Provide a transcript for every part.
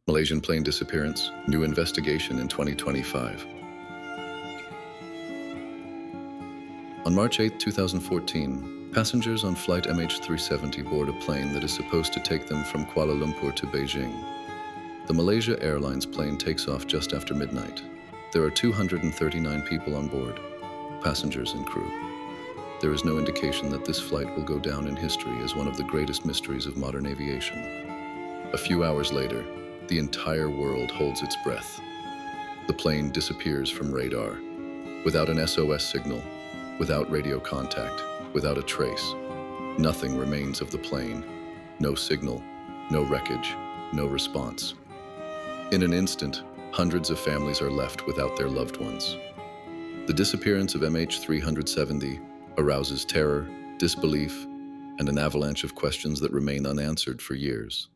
Malaysian plane disappearance, new investigation in 2025. On March 8, 2014, passengers on flight MH370 board a plane that is supposed to take them from Kuala Lumpur to Beijing. The Malaysia Airlines plane takes off just after midnight. There are 239 people on board, passengers and crew. There is no indication that this flight will go down in history as one of the greatest mysteries of modern aviation. A few hours later, the entire world holds its breath. The plane disappears from radar, without an SOS signal, without radio contact, without a trace. Nothing remains of the plane. No signal, no wreckage, no response. In an instant, hundreds of families are left without their loved ones. The disappearance of MH370 arouses terror, disbelief, and an avalanche of questions that remain unanswered for years.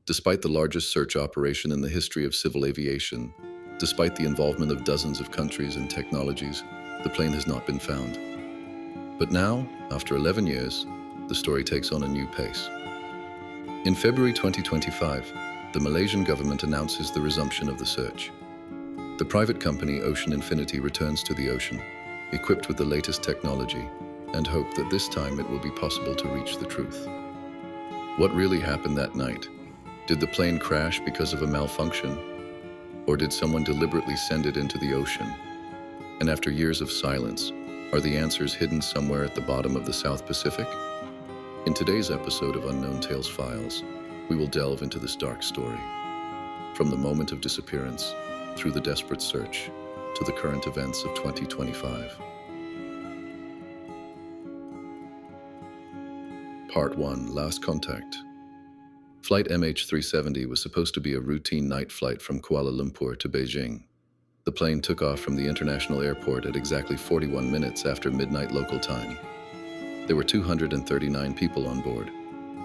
Despite the largest search operation in the history of civil aviation, despite the involvement of dozens of countries and technologies, the plane has not been found. But now, after 11 years, the story takes on a new pace. In February 2025, the Malaysian government announces the resumption of the search. The private company Ocean Infinity returns to the ocean, equipped with the latest technology, and hope that this time it will be possible to reach the truth. What really happened that night? Did the plane crash because of a malfunction? Or did someone deliberately send it into the ocean? And after years of silence, are the answers hidden somewhere at the bottom of the South Pacific? In today's episode of Unknown Tales Files, we will delve into this dark story. From the moment of disappearance, through the desperate search, to the current events of 2025. Part 1. Last Contact. Flight MH370 was supposed to be a routine night flight from Kuala Lumpur to Beijing. The plane took off from the international airport at exactly 41 minutes after midnight local time. There were 239 people on board,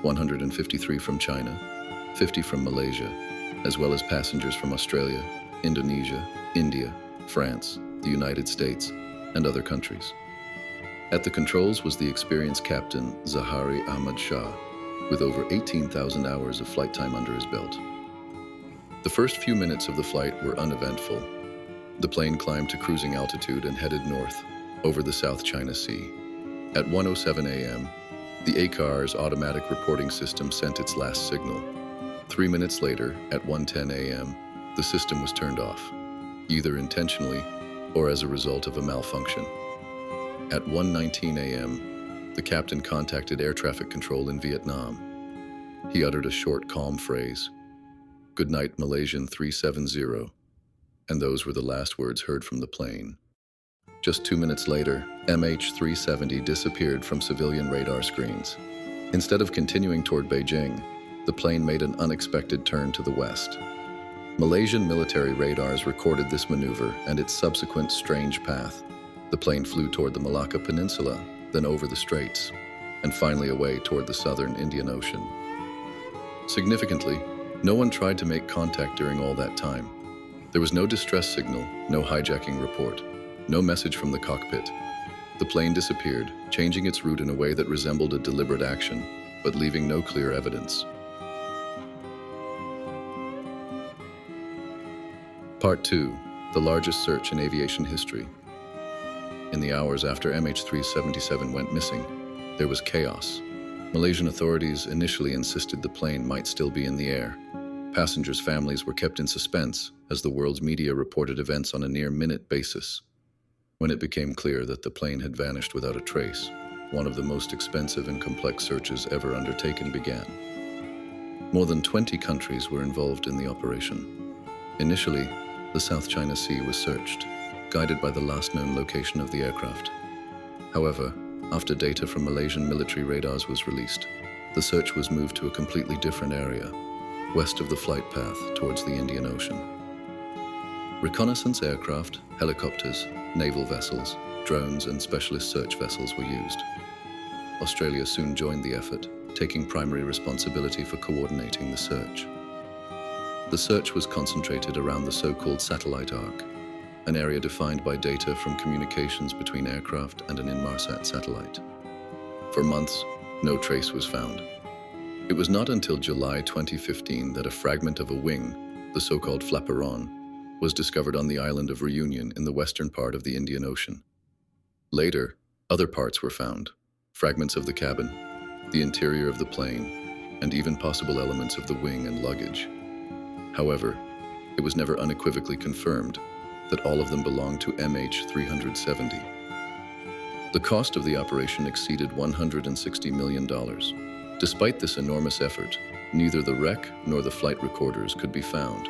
153 from China, 50 from Malaysia, as well as passengers from Australia, Indonesia, India, France, the United States, and other countries. At the controls was the experienced captain Zahari Ahmad Shah, with over 18,000 hours of flight time under his belt. The first few minutes of the flight were uneventful. The plane climbed to cruising altitude and headed north, over the South China Sea. At 1:07 a.m., the ACAR's automatic reporting system sent its last signal. 3 minutes later, at 1:10 a.m., the system was turned off, either intentionally or as a result of a malfunction. At 1:19 a.m., the captain contacted air traffic control in Vietnam. He uttered a short, calm phrase, "Good night, Malaysian 370," and those were the last words heard from the plane. Just 2 minutes later, MH370 disappeared from civilian radar screens. Instead of continuing toward Beijing, the plane made an unexpected turn to the west. Malaysian military radars recorded this maneuver and its subsequent strange path. The plane flew toward the Malacca Peninsula, then over the straits, and finally away toward the southern Indian Ocean. Significantly, no one tried to make contact during all that time. There was no distress signal, no hijacking report, no message from the cockpit. The plane disappeared, changing its route in a way that resembled a deliberate action, but leaving no clear evidence. Part 2. The largest search in aviation history. In the hours after MH377 went missing, there was chaos. Malaysian authorities initially insisted the plane might still be in the air. Passengers' families were kept in suspense as the world's media reported events on a near-minute basis. When it became clear that the plane had vanished without a trace, one of the most expensive and complex searches ever undertaken began. More than 20 countries were involved in the operation. Initially, the South China Sea was searched, guided by the last known location of the aircraft. However, after data from Malaysian military radars was released, the search was moved to a completely different area, west of the flight path towards the Indian Ocean. Reconnaissance aircraft, helicopters, naval vessels, drones, and specialist search vessels were used. Australia soon joined the effort, taking primary responsibility for coordinating the search. The search was concentrated around the so-called satellite arc, an area defined by data from communications between aircraft and an Inmarsat satellite. For months, no trace was found. It was not until July 2015 that a fragment of a wing, the so-called flaperon, was discovered on the island of Reunion in the western part of the Indian Ocean. Later, other parts were found, fragments of the cabin, the interior of the plane, and even possible elements of the wing and luggage. However, it was never unequivocally confirmed that all of them belonged to MH370. The cost of the operation exceeded $160 million. Despite this enormous effort, neither the wreck nor the flight recorders could be found.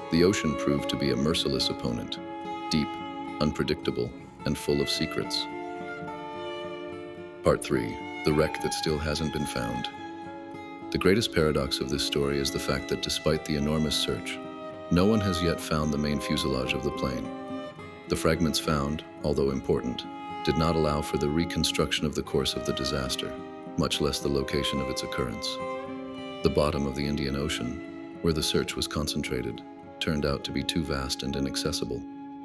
The ocean proved to be a merciless opponent, deep, unpredictable, and full of secrets. Part 3. The wreck that still hasn't been found. The greatest paradox of this story is the fact that despite the enormous search, no one has yet found the main fuselage of the plane. The fragments found, although important, did not allow for the reconstruction of the course of the disaster, much less the location of its occurrence. The bottom of the Indian Ocean, where the search was concentrated, turned out to be too vast and inaccessible,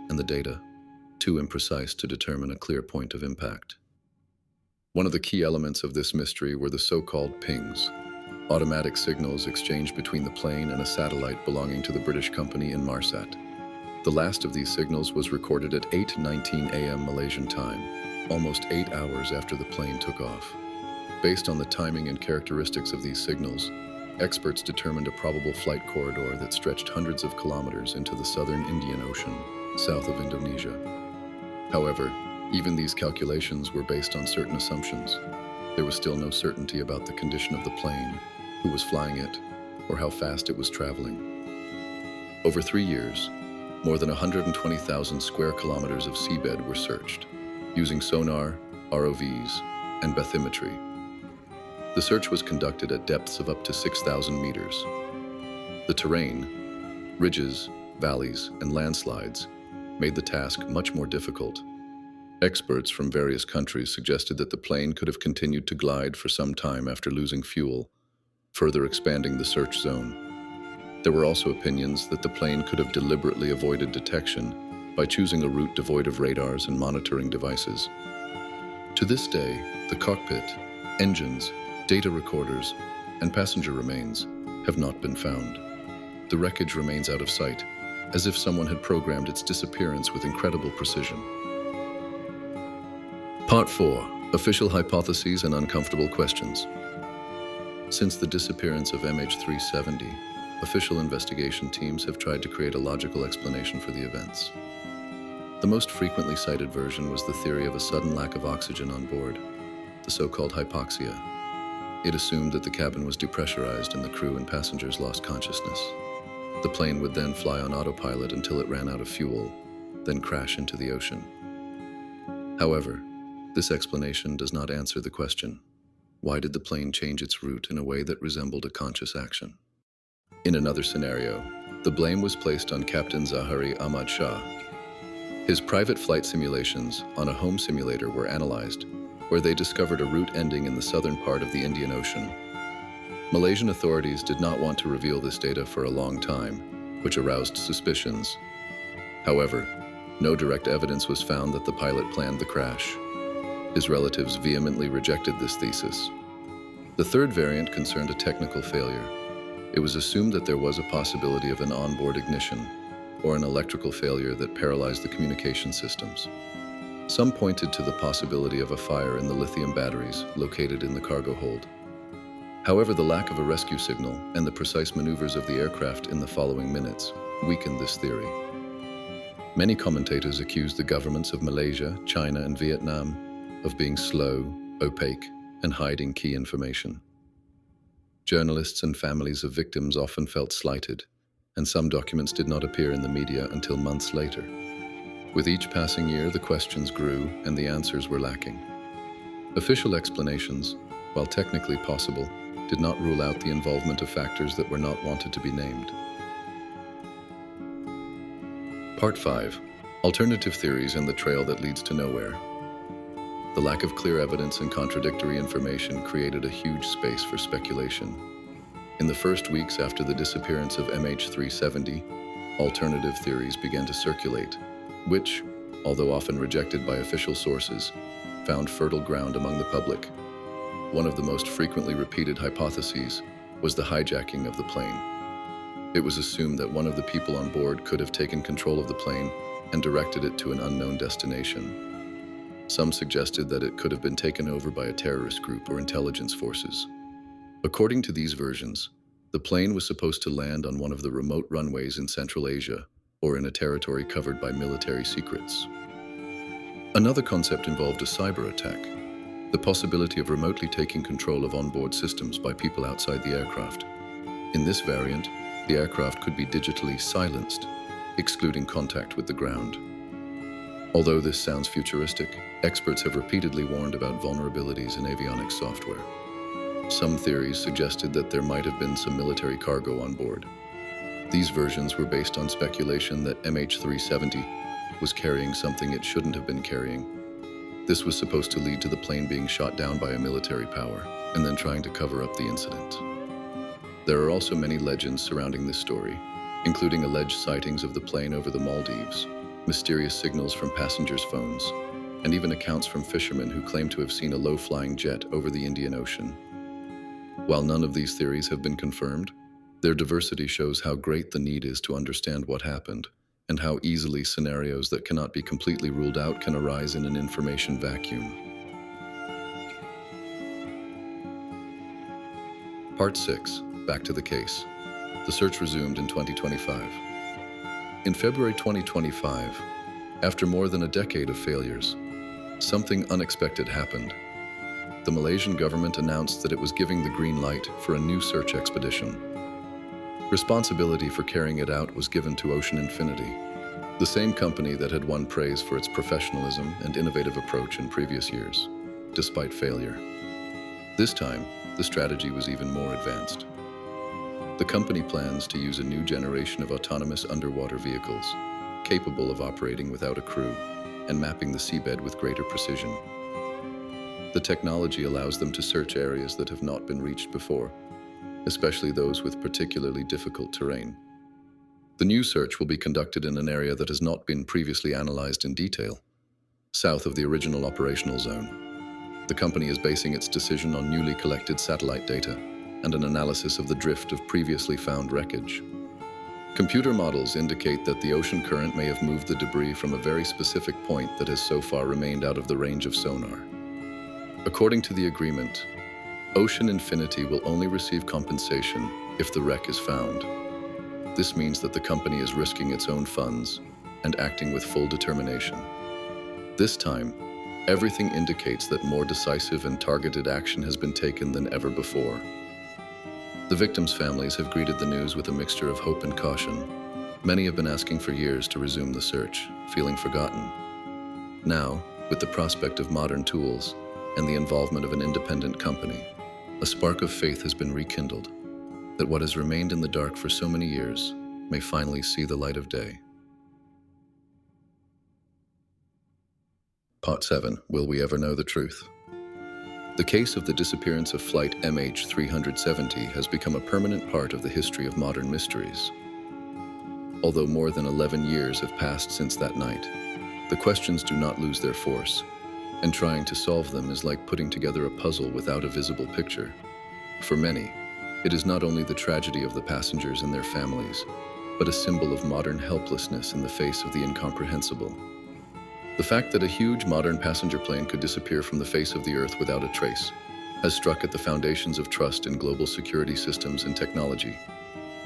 and the data too imprecise to determine a clear point of impact. One of the key elements of this mystery were the so-called pings, automatic signals exchanged between the plane and a satellite belonging to the British company Inmarsat. The last of these signals was recorded at 8:19 a.m. Malaysian time, almost 8 hours after the plane took off. Based on the timing and characteristics of these signals, experts determined a probable flight corridor that stretched hundreds of kilometers into the southern Indian Ocean, south of Indonesia. However, even these calculations were based on certain assumptions. There was still no certainty about the condition of the plane, who was flying it, or how fast it was traveling. Over 3 years, more than 120,000 square kilometers of seabed were searched, using sonar, ROVs, and bathymetry. The search was conducted at depths of up to 6,000 meters. The terrain, ridges, valleys, and landslides, made the task much more difficult. Experts from various countries suggested that the plane could have continued to glide for some time after losing fuel, further expanding the search zone. There were also opinions that the plane could have deliberately avoided detection by choosing a route devoid of radars and monitoring devices. To this day, the cockpit, engines, data recorders, and passenger remains have not been found. The wreckage remains out of sight, as if someone had programmed its disappearance with incredible precision. Part 4. Official hypotheses and uncomfortable questions. Since the disappearance of MH370, official investigation teams have tried to create a logical explanation for the events. The most frequently cited version was the theory of a sudden lack of oxygen on board, the so-called hypoxia. It assumed that the cabin was depressurized and the crew and passengers lost consciousness. The plane would then fly on autopilot until it ran out of fuel, then crash into the ocean. However, this explanation does not answer the question: why did the plane change its route in a way that resembled a conscious action? In another scenario, the blame was placed on Captain Zahari Ahmad Shah. His private flight simulations on a home simulator were analyzed, where they discovered a route ending in the southern part of the Indian Ocean. Malaysian authorities did not want to reveal this data for a long time, which aroused suspicions. However, no direct evidence was found that the pilot planned the crash. His relatives vehemently rejected this thesis. The third variant concerned a technical failure. It was assumed that there was a possibility of an onboard ignition or an electrical failure that paralyzed the communication systems. Some pointed to the possibility of a fire in the lithium batteries located in the cargo hold. However, the lack of a rescue signal and the precise maneuvers of the aircraft in the following minutes weakened this theory. Many commentators accused the governments of Malaysia, China, and Vietnam of being slow, opaque, and hiding key information. Journalists and families of victims often felt slighted, and some documents did not appear in the media until months later. With each passing year, the questions grew and the answers were lacking. Official explanations, while technically possible, did not rule out the involvement of factors that were not wanted to be named. Part 5. Alternative theories and the trail that leads to nowhere. The lack of clear evidence and contradictory information created a huge space for speculation. In the first weeks after the disappearance of MH370, alternative theories began to circulate, which, although often rejected by official sources, found fertile ground among the public. one of the most frequently repeated hypotheses was the hijacking of the plane. It was assumed that one of the people on board could have taken control of the plane and directed it to an unknown destination. Some suggested that it could have been taken over by a terrorist group or intelligence forces. According to these versions, the plane was supposed to land on one of the remote runways in Central Asia or in a territory covered by military secrets. Another concept involved a cyber attack, the possibility of remotely taking control of onboard systems by people outside the aircraft. In this variant, the aircraft could be digitally silenced, excluding contact with the ground. Although this sounds futuristic, experts have repeatedly warned about vulnerabilities in avionics software. Some theories suggested that there might have been some military cargo on board. These versions were based on speculation that MH370 was carrying something it shouldn't have been carrying. This was supposed to lead to the plane being shot down by a military power and then trying to cover up the incident. There are also many legends surrounding this story, including alleged sightings of the plane over the Maldives, mysterious signals from passengers' phones, and even accounts from fishermen who claim to have seen a low-flying jet over the Indian Ocean. While none of these theories have been confirmed, their diversity shows how great the need is to understand what happened and how easily scenarios that cannot be completely ruled out can arise in an information vacuum. Part 6. Back to the case. The search resumed in 2025. In February 2025, after more than a decade of failures, something unexpected happened. The Malaysian government announced that it was giving the green light for a new search expedition. Responsibility for carrying it out was given to Ocean Infinity, the same company that had won praise for its professionalism and innovative approach in previous years, despite failure. This time, the strategy was even more advanced. The company plans to use a new generation of autonomous underwater vehicles, capable of operating without a crew and mapping the seabed with greater precision. The technology allows them to search areas that have not been reached before, especially those with particularly difficult terrain. The new search will be conducted in an area that has not been previously analyzed in detail, south of the original operational zone. The company is basing its decision on newly collected satellite data and an analysis of the drift of previously found wreckage. Computer models indicate that the ocean current may have moved the debris from a very specific point that has so far remained out of the range of sonar. According to the agreement, Ocean Infinity will only receive compensation if the wreck is found. This means that the company is risking its own funds and acting with full determination. This time, everything indicates that more decisive and targeted action has been taken than ever before. The victims' families have greeted the news with a mixture of hope and caution. Many have been asking for years to resume the search, feeling forgotten. Now, with the prospect of modern tools and the involvement of an independent company, a spark of faith has been rekindled, that what has remained in the dark for so many years may finally see the light of day. Part 7. Will we ever know the truth? The case of the disappearance of flight MH370 has become a permanent part of the history of modern mysteries. Although more than 11 years have passed since that night, the questions do not lose their force, and trying to solve them is like putting together a puzzle without a visible picture. For many, it is not only the tragedy of the passengers and their families, but a symbol of modern helplessness in the face of the incomprehensible. The fact that a huge modern passenger plane could disappear from the face of the Earth without a trace has struck at the foundations of trust in global security systems and technology.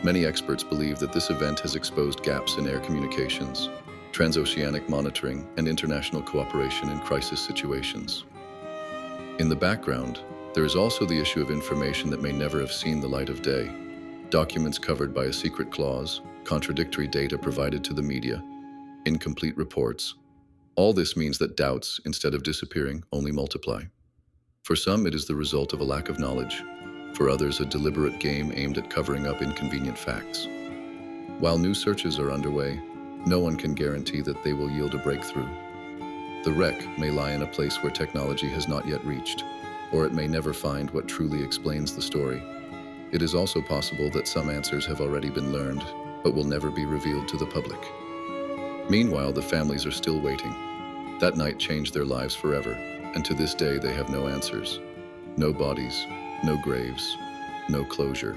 Many experts believe that this event has exposed gaps in air communications, transoceanic monitoring, and international cooperation in crisis situations. In the background, there is also the issue of information that may never have seen the light of day. Documents covered by a secret clause, contradictory data provided to the media, incomplete reports. All this means that doubts, instead of disappearing, only multiply. For some, it is the result of a lack of knowledge. For others, a deliberate game aimed at covering up inconvenient facts. While new searches are underway, no one can guarantee that they will yield a breakthrough. The wreck may lie in a place where technology has not yet reached, or it may never find what truly explains the story. It is also possible that some answers have already been learned, but will never be revealed to the public. Meanwhile, the families are still waiting. That night changed their lives forever, and to this day they have no answers. No bodies, no graves, no closure.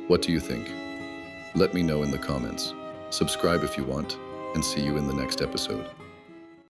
What do you think? Let me know in the comments. Subscribe if you want, and see you in the next episode.